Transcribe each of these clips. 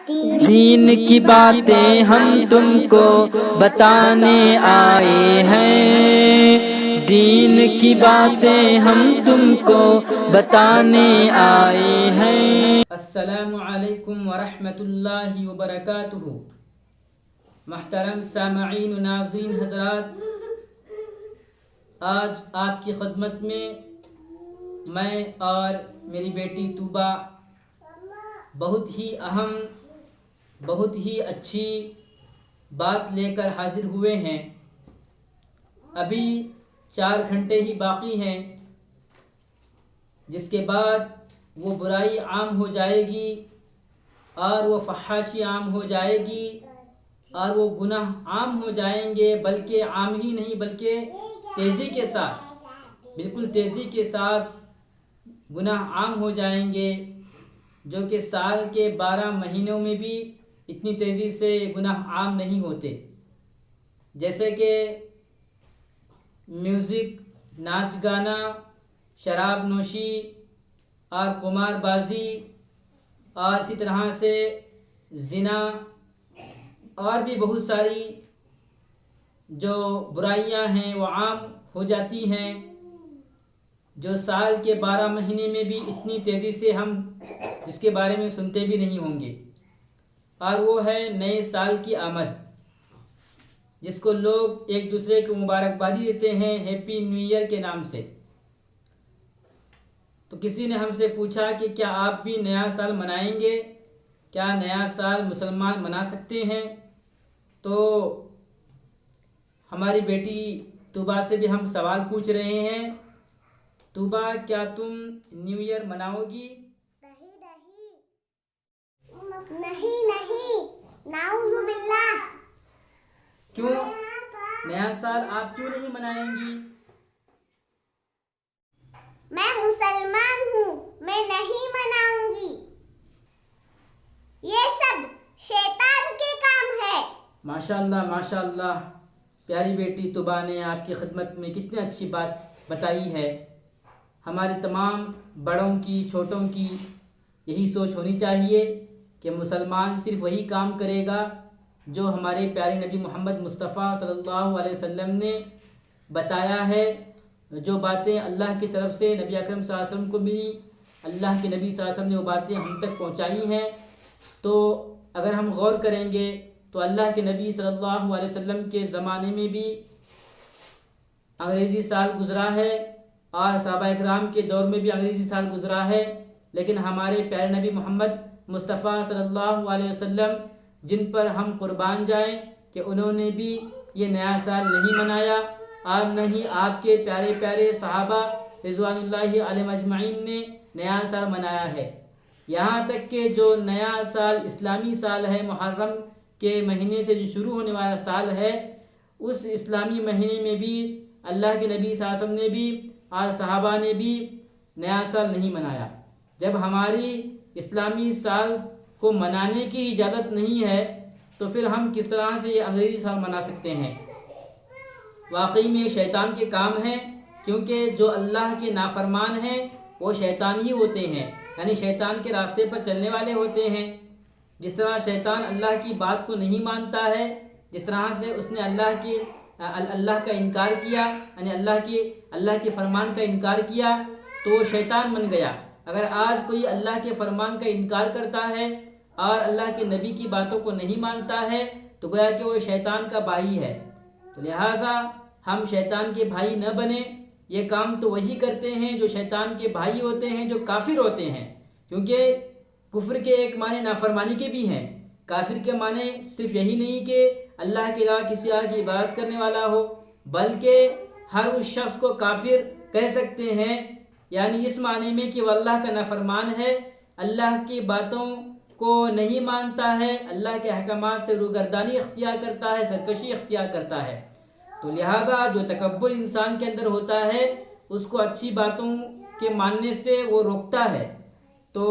دین کی باتیں ہم تم کو بتانے آئے ہیں، دین کی باتیں ہم تم کو بتانے آئے ہیں۔ السلام علیکم ورحمۃ اللہ وبرکاتہ۔ محترم سامعین و ناظرین حضرات، آج آپ کی خدمت میں میں اور میری بیٹی طوبیٰ بہت ہی اہم، بہت ہی اچھی بات لے کر حاضر ہوئے ہیں۔ ابھی 4 گھنٹے ہی باقی ہیں، جس کے بعد وہ برائی عام ہو جائے گی اور وہ فحاشی عام ہو جائے گی اور وہ گناہ عام ہو جائیں گے، بلکہ عام ہی نہیں بلکہ تیزی کے ساتھ، بالکل تیزی کے ساتھ گناہ عام ہو جائیں گے، جو کہ سال کے 12 مہینوں میں بھی اتنی تیزی سے گناہ عام نہیں ہوتے، جیسے کہ میوزک، ناچ گانا، شراب نوشی اور قمار بازی، اور اسی طرح سے زنا اور بھی بہت ساری جو برائیاں ہیں وہ عام ہو جاتی ہیں، جو سال کے 12 مہینے میں بھی اتنی تیزی سے ہم جس کے بارے میں سنتے بھی نہیں ہوں گے، اور وہ ہے نئے سال کی آمد، جس کو لوگ ایک دوسرے کو مبارکبادی دیتے ہیں ہیپی نیو ایئر کے نام سے۔ تو کسی نے ہم سے پوچھا کہ کیا آپ بھی نیا سال منائیں گے؟ کیا نیا سال مسلمان منا سکتے ہیں؟ تو ہماری بیٹی طوبیٰ سے بھی ہم سوال پوچھ رہے ہیں، طوبیٰ کیا تم نیو ایئر مناؤ گی؟ نہیں، نعوذ باللہ۔ کیوں؟ نیا سال آپ کیوں نہیں منائیں گی؟ میں مسلمان ہوں، میں نہیں مناؤں گی، یہ سب شیطان کے کام ہے۔ ماشاءاللہ ماشاءاللہ، پیاری بیٹی طوبیٰ نے آپ کی خدمت میں کتنی اچھی بات بتائی ہے۔ ہمارے تمام بڑوں کی، چھوٹوں کی یہی سوچ ہونی چاہیے کہ مسلمان صرف وہی کام کرے گا جو ہمارے پیارے نبی محمد مصطفیٰ صلی اللہ علیہ وسلم نے بتایا ہے، جو باتیں اللہ کی طرف سے نبی اکرم صلی اللہ علیہ وسلم کو ملی، اللہ کے نبی صلی اللہ علیہ وسلم نے وہ باتیں ہم تک پہنچائی ہیں۔ تو اگر ہم غور کریں گے تو اللہ کے نبی صلی اللہ علیہ وسلم کے زمانے میں بھی انگریزی سال گزرا ہے، اور صحابہ اکرام کے دور میں بھی انگریزی سال گزرا ہے، لیکن ہمارے پیارے نبی محمد مصطفیٰ صلی اللہ علیہ وسلم، جن پر ہم قربان جائیں کہ انہوں نے بھی یہ نیا سال نہیں منایا، اور نہ ہی آپ کے پیارے پیارے صحابہ رضوان اللہ علیہم اجمعین نے نیا سال منایا ہے۔ یہاں تک کہ جو نیا سال اسلامی سال ہے، محرم کے مہینے سے جو شروع ہونے والا سال ہے، اس اسلامی مہینے میں بھی اللہ کے نبی صلی اللہ علیہ وسلم نے بھی اور صحابہ نے بھی نیا سال نہیں منایا۔ جب ہماری اسلامی سال کو منانے کی اجازت نہیں ہے تو پھر ہم کس طرح سے یہ انگریزی سال منا سکتے ہیں؟ واقعی میں شیطان کے کام ہیں، کیونکہ جو اللہ کے نافرمان ہیں وہ شیطان ہی ہوتے ہیں، یعنی شیطان کے راستے پر چلنے والے ہوتے ہیں۔ جس طرح شیطان اللہ کی بات کو نہیں مانتا ہے، جس طرح سے اس نے اللہ کا انکار کیا، یعنی اللہ کے فرمان کا انکار کیا، تو وہ شیطان بن گیا۔ اگر آج کوئی اللہ کے فرمان کا انکار کرتا ہے اور اللہ کے نبی کی باتوں کو نہیں مانتا ہے تو گویا کہ وہ شیطان کا بھائی ہے۔ تو لہٰذا ہم شیطان کے بھائی نہ بنیں۔ یہ کام تو وہی کرتے ہیں جو شیطان کے بھائی ہوتے ہیں، جو کافر ہوتے ہیں، کیونکہ کفر کے ایک معنی نافرمانی کے بھی ہیں۔ کافر کے معنی صرف یہی نہیں کہ اللہ کے علاوہ کسی اور کی عبادت کرنے والا ہو، بلکہ ہر اس شخص کو کافر کہہ سکتے ہیں، یعنی اس معنی میں کہ وہ اللہ کا نافرمان ہے، اللہ کی باتوں کو نہیں مانتا ہے، اللہ کے احکامات سے روگردانی اختیار کرتا ہے، سرکشی اختیار کرتا ہے۔ تو لہذا جو تکبر انسان کے اندر ہوتا ہے اس کو اچھی باتوں کے ماننے سے وہ روکتا ہے۔ تو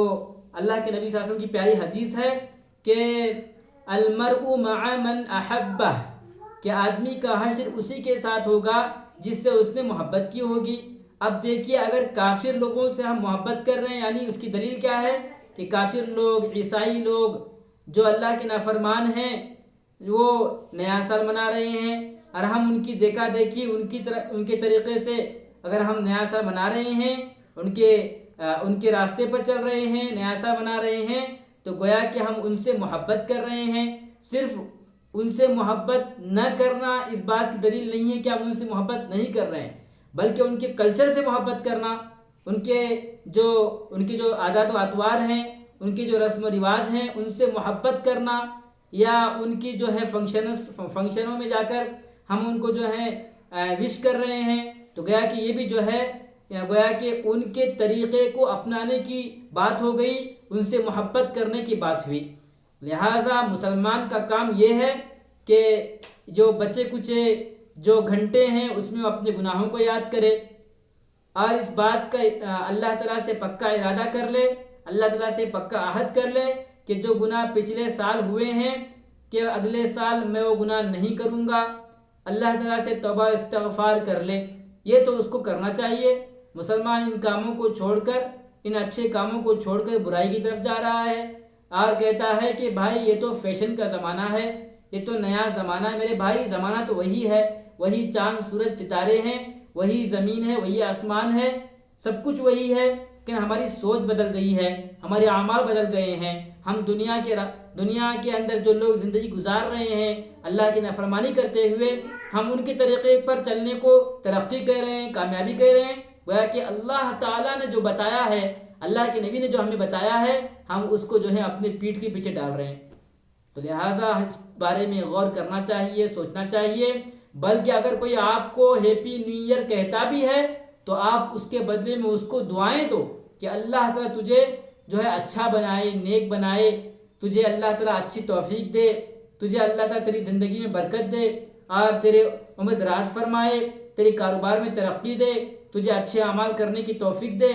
اللہ کے نبی صلی اللہ علیہ وسلم کی پیاری حدیث ہے کہ المرء مع من احبہ، کہ آدمی کا حشر اسی کے ساتھ ہوگا جس سے اس نے محبت کی ہوگی۔ اب دیکھیے، اگر کافر لوگوں سے ہم محبت کر رہے ہیں، یعنی اس کی دلیل کیا ہے کہ کافر لوگ، عیسائی لوگ، جو اللہ کے نافرمان ہیں وہ نیا سال منا رہے ہیں، اور ہم ان کی دیکھا دیکھی ان کے طریقے سے اگر ہم نیا سال منا رہے ہیں، ان کے راستے پر چل رہے ہیں، نیا سال منا رہے ہیں، تو گویا کہ ہم ان سے محبت کر رہے ہیں۔ صرف ان سے محبت نہ کرنا اس بات کی دلیل نہیں ہے کہ ہم ان سے محبت نہیں کر رہے ہیں، بلکہ ان کے کلچر سے محبت کرنا، ان کے جو عادات و اطوار ہیں، ان کے جو رسم و رواج ہیں، ان سے محبت کرنا، یا ان کی جو ہے فنکشنوں میں جا کر ہم ان کو جو ہے وش کر رہے ہیں، تو گویا کہ یہ بھی جو ہے گویا کہ ان کے طریقے کو اپنانے کی بات ہو گئی، ان سے محبت کرنے کی بات ہوئی۔ لہٰذا مسلمان کا کام یہ ہے کہ جو بچے کچے جو گھنٹے ہیں اس میں وہ اپنے گناہوں کو یاد کرے، اور اس بات کا اللہ تعالیٰ سے پکا ارادہ کر لے، اللہ تعالیٰ سے پکا عہد کر لے کہ جو گناہ پچھلے سال ہوئے ہیں کہ اگلے سال میں وہ گناہ نہیں کروں گا، اللہ تعالیٰ سے توبہ استغفار کر لے۔ یہ تو اس کو کرنا چاہیے۔ مسلمان ان کاموں کو چھوڑ کر، ان اچھے کاموں کو چھوڑ کر برائی کی طرف جا رہا ہے، اور کہتا ہے کہ بھائی یہ تو فیشن کا زمانہ ہے، یہ تو نیا زمانہ ہے۔ میرے بھائی زمانہ تو وہی ہے، وہی چاند سورج ستارے ہیں، وہی زمین ہے، وہی آسمان ہے، سب کچھ وہی ہے، لیکن ہماری سوچ بدل گئی ہے، ہمارے اعمال بدل گئے ہیں۔ ہم دنیا کے اندر جو لوگ زندگی گزار رہے ہیں اللہ کی نافرمانی کرتے ہوئے، ہم ان کے طریقے پر چلنے کو ترقی کہہ رہے ہیں، کامیابی کہہ رہے ہیں، گویا کہ اللہ تعالیٰ نے جو بتایا ہے، اللہ کے نبی نے جو ہمیں بتایا ہے، ہم اس کو جو ہے اپنے پیٹھ کے پیچھے ڈال رہے ہیں۔ تو لہٰذا اس بارے میں غور کرنا چاہیے، سوچنا چاہیے، بلکہ اگر کوئی آپ کو ہیپی نیو ایئر کہتا بھی ہے تو آپ اس کے بدلے میں اس کو دعائیں دو کہ اللہ تعالیٰ تجھے جو ہے اچھا بنائے، نیک بنائے، تجھے اللہ تعالیٰ اچھی توفیق دے، تجھے اللہ تعالیٰ تیری زندگی میں برکت دے، اور تیرے عمر دراز فرمائے، تیرے کاروبار میں ترقی دے، تجھے اچھے اعمال کرنے کی توفیق دے۔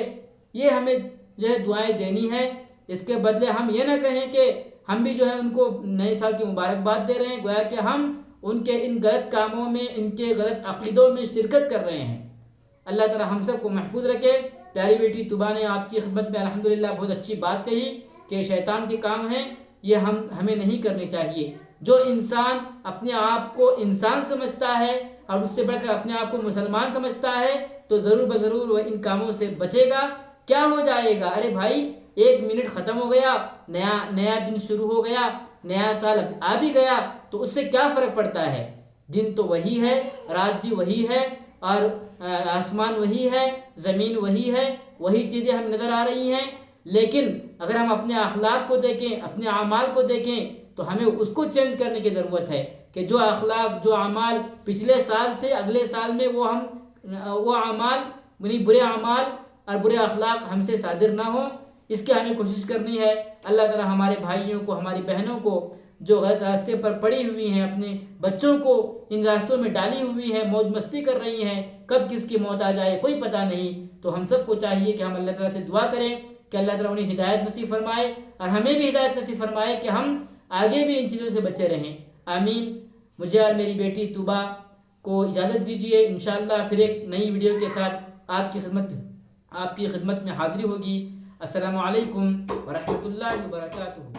یہ ہمیں جو ہے دعائیں دینی ہے۔ اس کے بدلے ہم یہ نہ کہیں کہ ہم بھی جو ہے ان کو نئے سال کی مبارکباد دے رہے ہیں، گویا کہ ہم ان کے ان غلط کاموں میں، ان کے غلط عقیدوں میں شرکت کر رہے ہیں۔ اللہ تعالیٰ ہم سب کو محفوظ رکھے۔ پیاری بیٹی طوبیٰ نے آپ کی خدمت میں الحمدللہ بہت اچھی بات کہی کہ شیطان کے کام ہیں، یہ ہمیں نہیں کرنے چاہیے۔ جو انسان اپنے آپ کو انسان سمجھتا ہے اور اس سے بڑھ کر اپنے آپ کو مسلمان سمجھتا ہے تو ضرور بضرور وہ ان کاموں سے بچے گا۔ کیا ہو جائے گا؟ ارے بھائی 1 منٹ ختم ہو گیا، نیا دن شروع ہو گیا، نیا سال آ بھی گیا، تو اس سے کیا فرق پڑتا ہے؟ دن تو وہی ہے، رات بھی وہی ہے، اور آسمان وہی ہے، زمین وہی ہے، وہی چیزیں ہم نظر آ رہی ہیں۔ لیکن اگر ہم اپنے اخلاق کو دیکھیں، اپنے اعمال کو دیکھیں، تو ہمیں اس کو چینج کرنے کی ضرورت ہے کہ جو اخلاق، جو اعمال پچھلے سال تھے، اگلے سال میں وہ اعمال یعنی برے اعمال اور برے اخلاق ہم سے صادر نہ ہوں، اس کی ہمیں کوشش کرنی ہے۔ اللہ تعالیٰ ہمارے بھائیوں کو، ہماری بہنوں کو جو غلط راستے پر پڑی ہوئی ہیں، اپنے بچوں کو ان راستوں میں ڈالی ہوئی ہیں، موج مستی کر رہی ہیں، کب کس کی موت آ جائے کوئی پتہ نہیں، تو ہم سب کو چاہیے کہ ہم اللہ تعالیٰ سے دعا کریں کہ اللہ تعالیٰ انہیں ہدایت نصیب فرمائے، اور ہمیں بھی ہدایت نصیب فرمائے کہ ہم آگے بھی ان چیزوں سے بچے رہیں۔ آمین۔ مجھے اور میری بیٹی طوبیٰ کو اجازت دیجیے، انشاءاللہ پھر ایک نئی ویڈیو کے ساتھ آپ کی خدمت میں حاضری ہوگی۔ السلام علیکم ورحمۃ اللہ وبرکاتہ۔